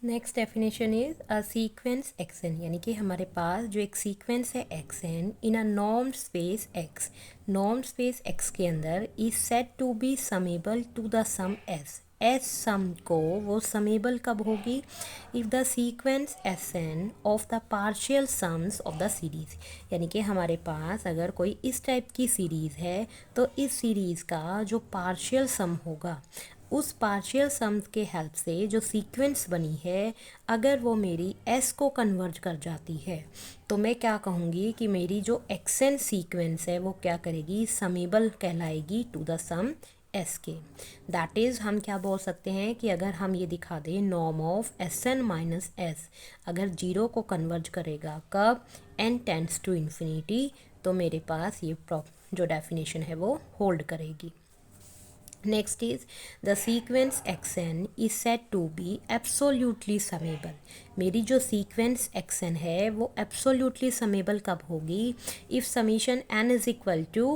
Next definition is a sequence x n, यानी कि हमारे पास जो एक सीक्वेंस है x n in a normed space X, normed space X के अंदर is said to be summable to the sum S, S sum को वो समेबल कब होगी, if the sequence S N of the partial sums of the series, यानी कि हमारे पास अगर कोई इस टाइप की सीरीज़ है तो इस सीरीज़ का जो पार्शियल सम होगा उस पार्शियल सम्स के हेल्प से जो सीक्वेंस बनी है अगर वो मेरी एस को कन्वर्ज कर जाती है तो मैं क्या कहूँगी कि मेरी जो एक्सन सीक्वेंस है वो क्या करेगी, समेबल कहलाएगी टू द सम एस के। दैट इज़ हम क्या बोल सकते हैं कि अगर हम ये दिखा दें norm of S N minus S अगर जीरो को कन्वर्ज करेगा कब, एन टेंड्स टू इन्फिनिटी, तो मेरे पास ये जो डेफिनेशन है वो होल्ड करेगी। Next is the sequence xn is said to be absolutely summable। मेरी जो sequence xn है वो absolutely summable कब होगी, if summation n is equal to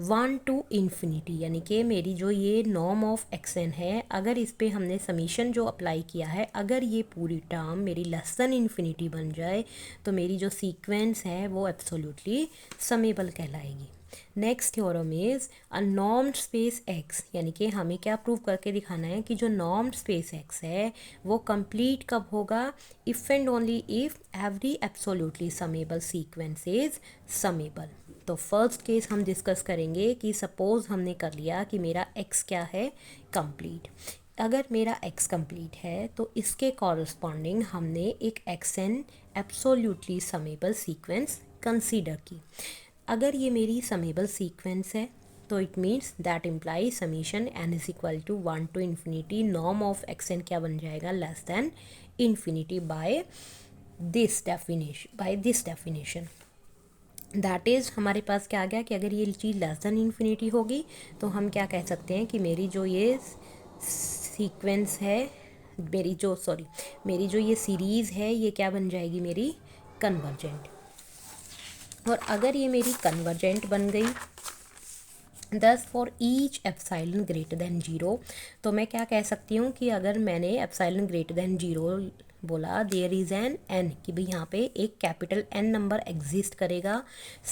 1 to infinity, यानी कि मेरी जो ये norm of xn है अगर इस पे हमने समीशन जो अप्लाई किया है अगर ये पूरी टर्म मेरी लेस देन इन्फिनिटी बन जाए तो मेरी जो सीक्वेंस है वो एब्सोल्युटली समेबल कहलाएगी। Next theorem is a normed space X, यानी कि हमें क्या प्रूव करके दिखाना है कि जो नॉर्म्ड स्पेस एक्स है वो कंप्लीट कब होगा, if and only if every absolutely summable sequence is summable. तो फर्स्ट केस हम डिस्कस करेंगे कि सपोज हमने कर लिया कि मेरा एक्स क्या है, कंप्लीट। अगर मेरा एक्स कंप्लीट है तो इसके कॉरस्पॉन्डिंग हमने एक X N absolutely summable sequence consider की। अगर ये मेरी समेबल सीक्वेंस है तो it means that imply summation N is equal to 1 to infinity norm of X N क्या बन जाएगा, less than infinity by this definition. That is हमारे पास क्या आ गया कि अगर ये चीज़ लेस देन इन्फिनिटी होगी तो हम क्या कह सकते हैं कि मेरी जो ये सीक्वेंस है मेरी जो ये सीरीज़ है ये क्या बन जाएगी, मेरी कन्वर्जेंट। और अगर ये मेरी कन्वर्जेंट बन गई दस for each epsilon greater than zero, तो मैं क्या कह सकती हूँ कि अगर मैंने एप्साइलन ग्रेटर देन जीरो बोला देयर इज़ एन एन, कि भाई यहाँ पे एक कैपिटल एन नंबर एग्जिस्ट करेगा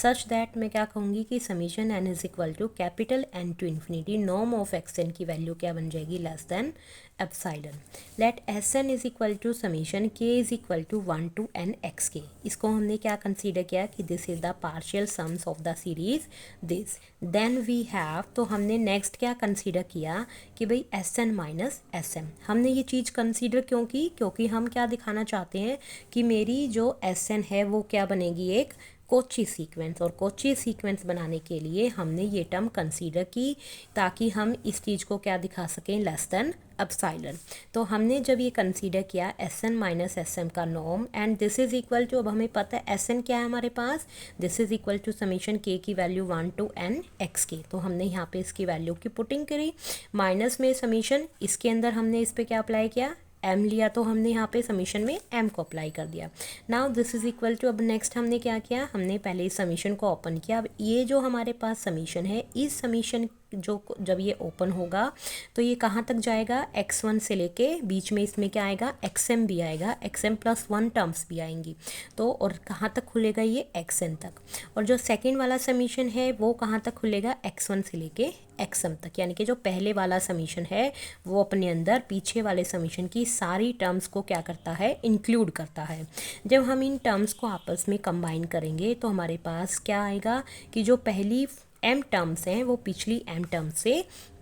सच दैट मैं क्या कहूँगी कि summation N is equal to capital N to infinity norm of X N की वैल्यू क्या बन जाएगी, less than epsilon. Let S N is equal to summation K is equal to 1 to N X K. इसको हमने क्या consider किया कि this is the partial sums of the series this. Then we have, तो हमने next क्या consider किया कि भाई S N minus S M. हमने ये चीज़ कंसीडर क्यों की, क्योंकि हम क्या दिखाना चाहते हैं कि मेरी जो एस एन है वो क्या बनेगी, एक कोची सीक्वेंस। और कोची सीक्वेंस बनाने के लिए हमने ये टर्म कंसीडर की ताकि हम इस चीज़ को क्या दिखा सकें, लेस देन एप्सिलॉन। तो हमने जब ये कंसीडर किया S N minus S M का norm and this is equal to, अब हमें पता है एस एन क्या है हमारे पास, this is equal to summation K की वैल्यू 1 टू एन एक्स के। तो हमने यहाँ पे इसकी वैल्यू की पुटिंग करी, माइनस में समीशन, इसके अंदर हमने इस पर क्या अप्लाई किया, एम लिया, तो हमने यहाँ पे समीशन में एम को अप्लाई कर दिया। Now this is equal to, अब नेक्स्ट हमने क्या किया, हमने पहले इस समीशन को ओपन किया। अब ये जो हमारे पास समीशन है इस समीशन जो जब ये ओपन होगा तो ये कहाँ तक जाएगा, x1 से लेके बीच में इसमें क्या आएगा, xm भी आएगा, xm प्लस 1 टर्म्स भी आएंगी। तो और कहाँ तक खुलेगा, ये xn तक। और जो सेकेंड वाला समीशन है वो कहाँ तक खुलेगा, x1 से लेके xm तक। यानी कि जो पहले वाला समीशन है वो अपने अंदर पीछे वाले समीशन की सारी टर्म्स को क्या करता है, इंक्लूड करता है। जब हम इन टर्म्स को आपस में कंबाइन करेंगे तो हमारे पास क्या आएगा कि जो पहली एम टर्म्स हैं वो पिछली एम टर्म से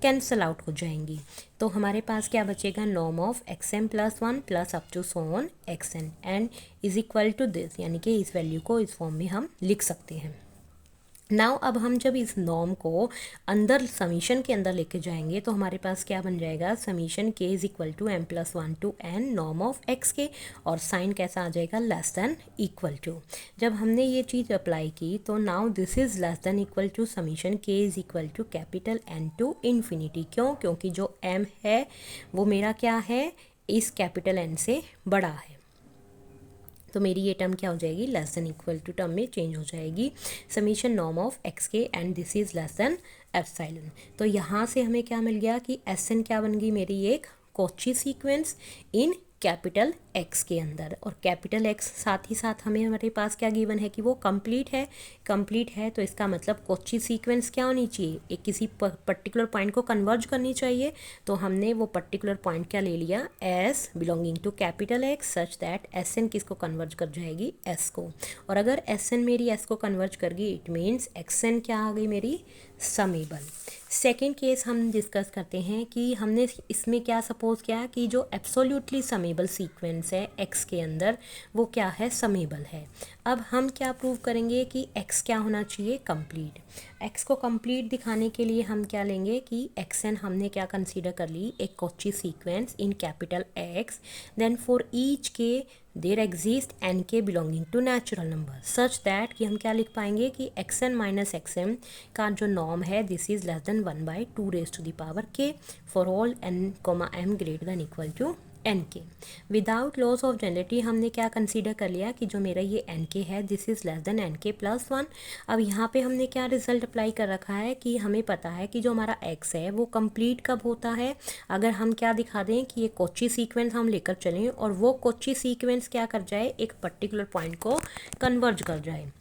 कैंसल आउट हो जाएंगी। तो हमारे पास क्या बचेगा, norm of X M plus 1 plus up to so on X N and is equal to this, यानी कि इस वैल्यू को इस फॉर्म में हम लिख सकते हैं। नाउ अब हम जब इस नॉर्म को अंदर समीशन के अंदर लेके जाएंगे तो हमारे पास क्या बन जाएगा, summation K is equal to M plus 1 to N norm of X K, और साइन कैसा आ जाएगा, लेस देन इक्वल टू। जब हमने ये चीज़ अप्लाई की तो now this is less than equal to summation K is equal to capital N to infinity. क्यों, क्योंकि जो एम है वो मेरा क्या है, इस कैपिटल एन से बड़ा है। तो मेरी ये टर्म क्या हो जाएगी, less than equal to term में चेंज हो जाएगी, summation norm of X K and this is less than epsilon. तो यहाँ से हमें क्या मिल गया कि एस एन क्या बन गई, मेरी एक Cauchy sequence in capital x के अंदर, और कैपिटल एक्स साथ ही साथ हमारे पास क्या गिवन है कि वो कंप्लीट है तो इसका मतलब कॉची सीक्वेंस क्या होनी चाहिए, एक किसी पर्टिकुलर पॉइंट को कन्वर्ज करनी चाहिए। तो हमने वो पर्टिकुलर पॉइंट क्या ले लिया, S belonging to capital X such that S N किसको कन्वर्ज कर जाएगी, एस को। और अगर एस एन मेरी एस को कन्वर्ज कर गई इट मीन्स एक्स एन क्या आ गई मेरी, समेबल। सेकेंड केस हम डिस्कस करते हैं कि हमने इसमें क्या सपोज किया कि जो एब्सोल्युटली समेबल सीक्वेंस है एक्स के अंदर वो क्या है, समेबल है। अब हम क्या प्रूव करेंगे कि एक्स क्या होना चाहिए, कंप्लीट। एक्स को कंप्लीट दिखाने के लिए हम क्या लेंगे कि एक्स एन हमने क्या कंसीडर कर ली, एक Cauchy sequence in capital X, then for each K there exist N K belonging to natural number such that कि हम क्या लिख पाएंगे कि X N minus X M का जो नॉर्म है this is less than 1/2 raise to the power K for all N comma M greater than equal to N K. Without loss of generality हमने क्या कंसीडर कर लिया कि जो मेरा ये एन के है this is less than N K plus 1। अब यहाँ पे हमने क्या रिजल्ट अप्लाई कर रखा है कि हमें पता है कि जो हमारा एक्स है वो कंप्लीट कब होता है, अगर हम क्या दिखा दें कि ये कॉची सीक्वेंस हम लेकर चलें और वो कॉची सीक्वेंस क्या कर जाए, एक पर्टिकुलर पॉइंट को कन्वर्ज कर जाए।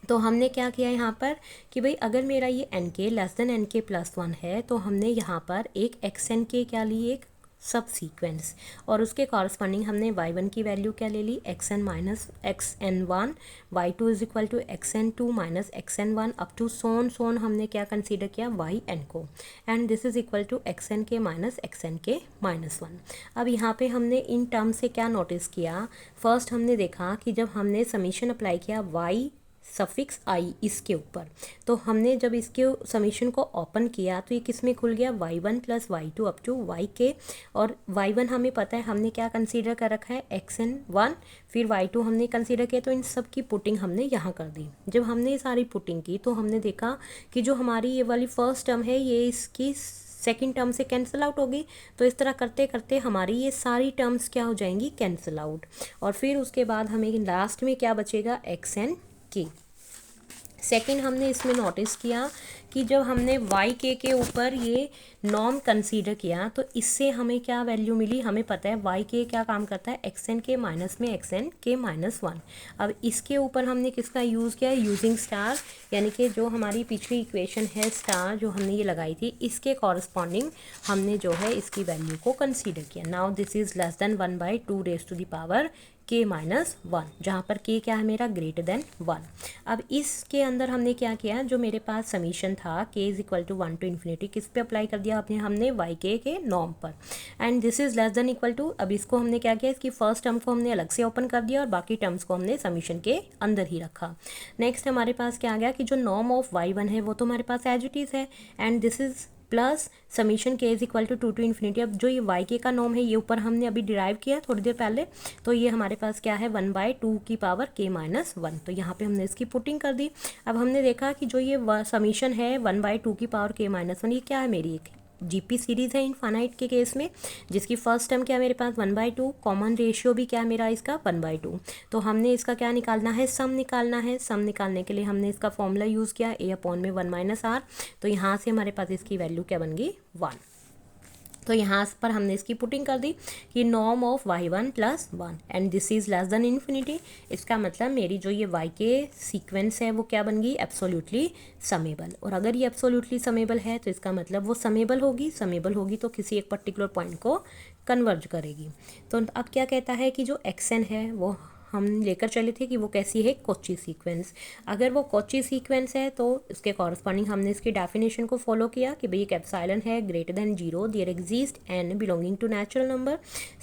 तो हमने क्या किया यहाँ पर कि भाई अगर मेरा ये एन के less than N K plus 1 है तो हमने यहाँ पर एक एक्स एन के क्या ली, एक सब सीक्वेंस, और उसके कॉरस्पॉन्डिंग हमने y1 की वैल्यू क्या ले ली, X N minus X N one, y2 is equal to X N two minus X N one up to सोन हमने क्या कंसीडर किया, वाई एन को, and this is equal to X N K minus X N K minus 1। अब यहाँ पे हमने in term से क्या नोटिस किया, फर्स्ट हमने देखा कि जब हमने समीशन अप्लाई किया y सफिक्स आई इसके ऊपर, तो हमने जब इसके समीशन को ओपन किया तो ये किस में खुल गया, y1 plus y2 up to y और y1 हमें पता है हमने क्या कंसीडर कर रखा है, xn1, फिर y2 हमने कंसीडर किया, तो इन सब की पुटिंग हमने यहाँ कर दी। जब हमने ये सारी पुटिंग की तो हमने देखा कि जो हमारी ये वाली फर्स्ट टर्म है ये इसकी सेकेंड टर्म से कैंसिल आउट होगी, तो इस तरह करते करते हमारी ये सारी टर्म्स क्या हो जाएंगी, कैंसिल आउट, और फिर उसके बाद हमें लास्ट में क्या बचेगा, xn के। सेकेंड हमने इसमें नोटिस किया कि जब हमने वाई के ऊपर ये नॉर्म कंसीडर किया तो इससे हमें क्या वैल्यू मिली, हमें पता है वाई के क्या काम करता है, एक्स एन के माइनस में एक्स एन के माइनस 1। अब इसके ऊपर हमने किसका यूज़ किया है, यूजिंग स्टार, यानी कि जो हमारी पिछली इक्वेशन है स्टार जो हमने ये लगाई थी इसके कॉरस्पॉन्डिंग हमने जो है इसकी वैल्यू को कंसीडर किया। Now this is less than 1/2 raise to the power K minus 1, जहाँ पर के क्या है मेरा, ग्रेटर देन 1। अब इसके अंदर हमने क्या किया, जो मेरे पास समीशन था K is equal to 1 to infinity, किस पे अप्लाई कर दिया आपने, हमने वाई के नॉर्म पर, and this is less than equal to. अब इसको हमने क्या किया, इसकी फर्स्ट टर्म को हमने अलग से ओपन कर दिया और बाकी टर्म्स को हमने समीशन के अंदर ही रखा। नेक्स्ट हमारे पास क्या आ गया कि जो नॉर्म ऑफ y1 है वो तो हमारे पास एज इट इज़ है, and this is plus summation K is equal to 2 to infinity. अब जो ये वाई के का नॉर्म है ये ऊपर हमने अभी डिराइव किया थोड़ी देर पहले, तो ये हमारे पास क्या है 1/2 की पावर के माइनस 1, तो यहाँ पे हमने इसकी पुटिंग कर दी। अब हमने देखा कि जो ये समीशन है 1/2 की पावर के माइनस 1 ये क्या है, मेरी एक जीपी सीरीज़ है इनफाइनाइट के केस में, जिसकी फर्स्ट टर्म क्या है मेरे पास 1/2, कॉमन रेशियो भी क्या है मेरा इसका 1/2। तो हमने इसका क्या निकालना है, सम निकालना है। सम निकालने के लिए हमने इसका फॉर्मूला यूज़ किया a/1 - r, तो यहाँ से हमारे पास इसकी वैल्यू क्या बन गई 1। तो यहाँ पर हमने इसकी पुटिंग कर दी कि norm of y1 plus 1 and this is less than infinity. इसका मतलब मेरी जो ये y के सीक्वेंस है वो क्या बन गई, एब्सोल्युटली समेबल। और अगर ये एब्सोल्युटली समेबल है तो इसका मतलब वो समेबल होगी तो किसी एक पर्टिकुलर पॉइंट को कन्वर्ज करेगी। तो अब क्या कहता है कि जो xn है वो हम लेकर चले थे कि वो कैसी है, कॉची सीक्वेंस। अगर वो कॉची सीक्वेंस है तो इसके कॉरस्पॉन्डिंग हमने इसकी डेफिनेशन को फॉलो किया कि भाई एक एप्सिलॉन है greater than 0, there exist N belonging to natural number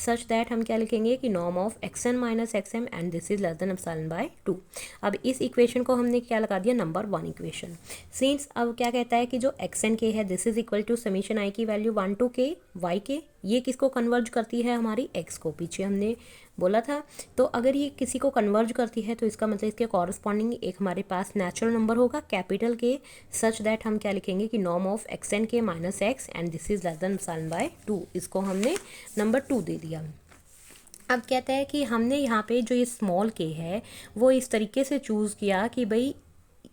such that हम क्या लिखेंगे कि norm of xn minus xm and this is less than epsilon by 2। अब इस इक्वेशन को हमने क्या लगा दिया, नंबर 1 इक्वेशन। सिंस अब क्या कहता है कि जो xn के है this is equal to summation I की वैल्यू 1 to k y के, ये किसको कन्वर्ज करती है, हमारी x को, पीछे हमने बोला था। तो अगर ये किसी को कन्वर्ज करती है तो इसका मतलब इसके कॉरस्पॉन्डिंग एक हमारे पास नेचुरल नंबर होगा कैपिटल के, सच दैट हम क्या लिखेंगे कि नॉर्म ऑफ xn के minus x and this is less than epsilon by 2। इसको हमने नंबर 2 दे दिया। अब कहता है कि हमने यहाँ पे जो ये स्मॉल के है वो इस तरीके से चूज़ किया कि भाई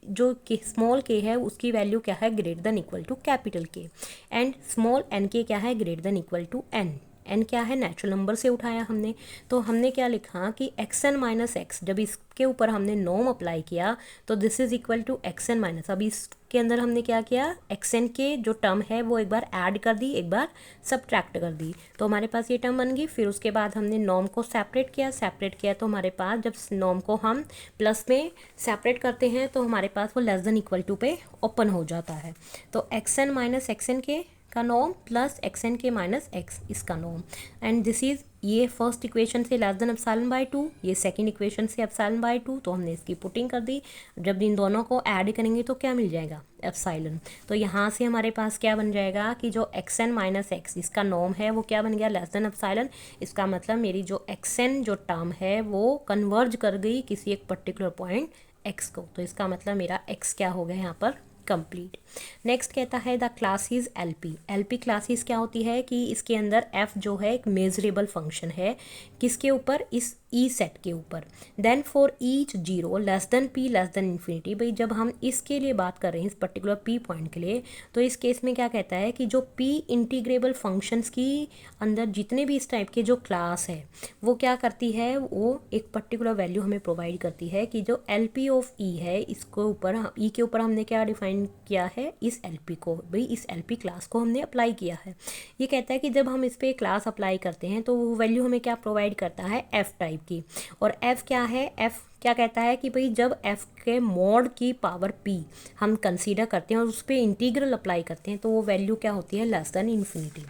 जो स्मॉल के है उसकी वैल्यू क्या है, greater than equal to capital K, and small N के क्या है, greater than equal to N. n क्या है, नेचुरल नंबर से उठाया हमने, तो हमने क्या लिखा कि xn माइनस एक्स, जब इसके ऊपर हमने नॉर्म अप्लाई किया तो this is equal to xn minus, अब इसके अंदर हमने क्या किया, xn के जो टर्म है वो एक बार ऐड कर दी, एक बार सब्ट्रैक्ट कर दी, तो हमारे पास ये टर्म बन गई। फिर उसके बाद हमने नॉर्म को सेपरेट किया तो हमारे पास जब नॉर्म को हम प्लस में सेपरेट करते हैं तो हमारे पास वो लेस देन इक्वल टू पे ओपन हो जाता है। तो xn माइनस xn के का नॉर्म प्लस xn के माइनस x इसका नॉर्म, एंड दिस इज, ये फर्स्ट इक्वेशन से लेस देन एप्सिलॉन बाय 2, ये सेकंड इक्वेशन से एप्सिलॉन बाय 2, तो हमने इसकी पुटिंग कर दी। जब इन दोनों को ऐड करेंगे तो क्या मिल जाएगा, एप्सिलॉन। तो यहाँ से हमारे पास क्या बन जाएगा कि जो xn माइनस x इसका नॉर्म है वो क्या बन गया, लेस देन एप्सिलॉन। इसका मतलब मेरी जो xn जो टर्म है वो कन्वर्ज कर गई किसी एक पर्टिकुलर पॉइंट x को, तो इसका मतलब मेरा x क्या हो गया यहाँ पर, कंप्लीट। नेक्स्ट कहता है the class is LP. LP classes क्या होती है कि इसके अंदर f जो है एक मेजरेबल फंक्शन है, किसके ऊपर, इस ई सेट के ऊपर। Then for each zero less than p less than infinity, भाई जब हम इसके लिए बात कर रहे हैं इस पर्टिकुलर p पॉइंट के लिए, तो इस केस में क्या कहता है कि जो p इंटीग्रेबल फंक्शंस की अंदर जितने भी इस टाइप के जो क्लास है वो क्या करती है, वो एक पर्टिकुलर वैल्यू हमें प्रोवाइड करती है कि जो एलपी ऑफ ई है, इसको ऊपर ई के ऊपर हमने क्या डिफाइन किया है, इस एलपी को, भाई इस एलपी क्लास को हमने अप्लाई किया है। ये कहता है कि जब हम इस पर क्लास अप्लाई करते हैं तो वो वैल्यू हमें क्या प्रोवाइड करता है, एफ टाइप की। और f क्या है, f क्या कहता है कि भाई जब f के मॉड की पावर p हम कंसीडर करते हैं और उस पर इंटीग्रल अप्लाई करते हैं तो वो वैल्यू क्या होती है, less than infinity.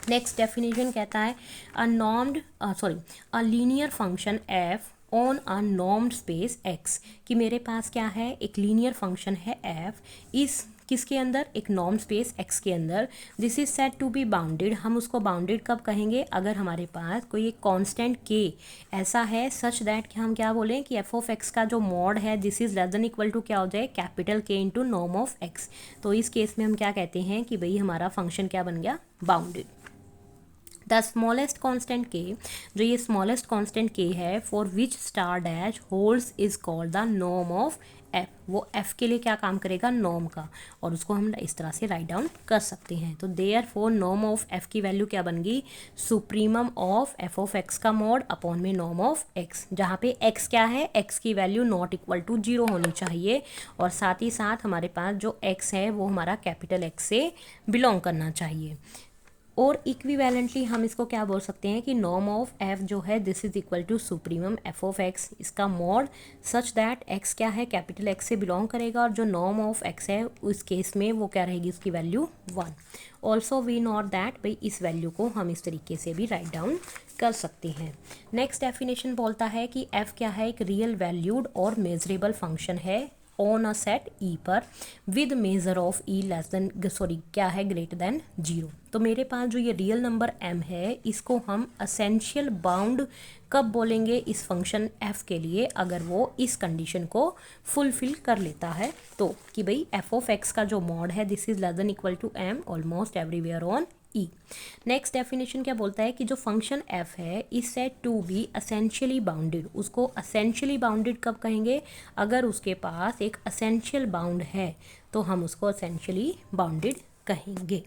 Next definition कहता है a linear function f on a normed space x, कि मेरे पास क्या है, एक लीनियर फंक्शन है f इस किसके अंदर, एक नॉर्म स्पेस x के अंदर। This is said to be bounded, हम उसको बाउंडेड कब कहेंगे, अगर हमारे पास कोई एक कांस्टेंट k ऐसा है सच दैट कि हम क्या बोलें कि f ऑफ x का जो मॉड है this is less than equal to क्या हो जाए, capital K into norm of x। तो इस केस में हम क्या कहते हैं कि भाई हमारा फंक्शन क्या बन गया, bounded. The smallest constant k, जो ये स्मॉलेस्ट कॉन्स्टेंट k है, for which star dash holds is called the norm of f, वो f के लिए क्या काम करेगा, नॉर्म का, और उसको हम इस तरह से राइट डाउन कर सकते हैं। तो therefore norm of f की वैल्यू क्या बन गई, supremum of f of x का मॉड अपॉन में नॉर्म ऑफ x, जहाँ पे x क्या है, x की वैल्यू नॉट इक्वल टू 0 होनी चाहिए, और साथ ही साथ हमारे पास जो x है वो हमारा कैपिटल X से बिलोंग करना चाहिए। और इक्विवेलेंटली हम इसको क्या बोल सकते हैं कि नॉर्म ऑफ f जो है this is equal to supremum f of x, इसका मॉड सच दैट x क्या है, कैपिटल X से बिलोंग करेगा, और जो नॉर्म ऑफ x है उस केस में वो क्या रहेगी, उसकी value 1। Also we note that, भाई इस वैल्यू को हम इस तरीके से भी राइट डाउन कर सकते हैं। नेक्स्ट डेफिनेशन बोलता है कि f क्या है, एक रियल वैल्यूड और मेजरेबल फंक्शन है ऑन अ सेट ई पर with measure of E less than क्या है, ग्रेटर देन 0। तो मेरे पास जो ये रियल नंबर m है इसको हम असेंशियल बाउंड कब बोलेंगे, इस फंक्शन f के लिए, अगर वो इस कंडीशन को फुलफिल कर लेता है तो, कि भाई f ऑफ x का जो मॉड है this is less than equal to m almost everywhere on E. Next definition क्या बोलता है कि जो फंक्शन f है is said to be essentially bounded, उसको असेंशियली बाउंडेड कब कहेंगे, अगर उसके पास एक असेंशियल बाउंड है तो हम उसको असेंशियली बाउंडेड कहेंगे।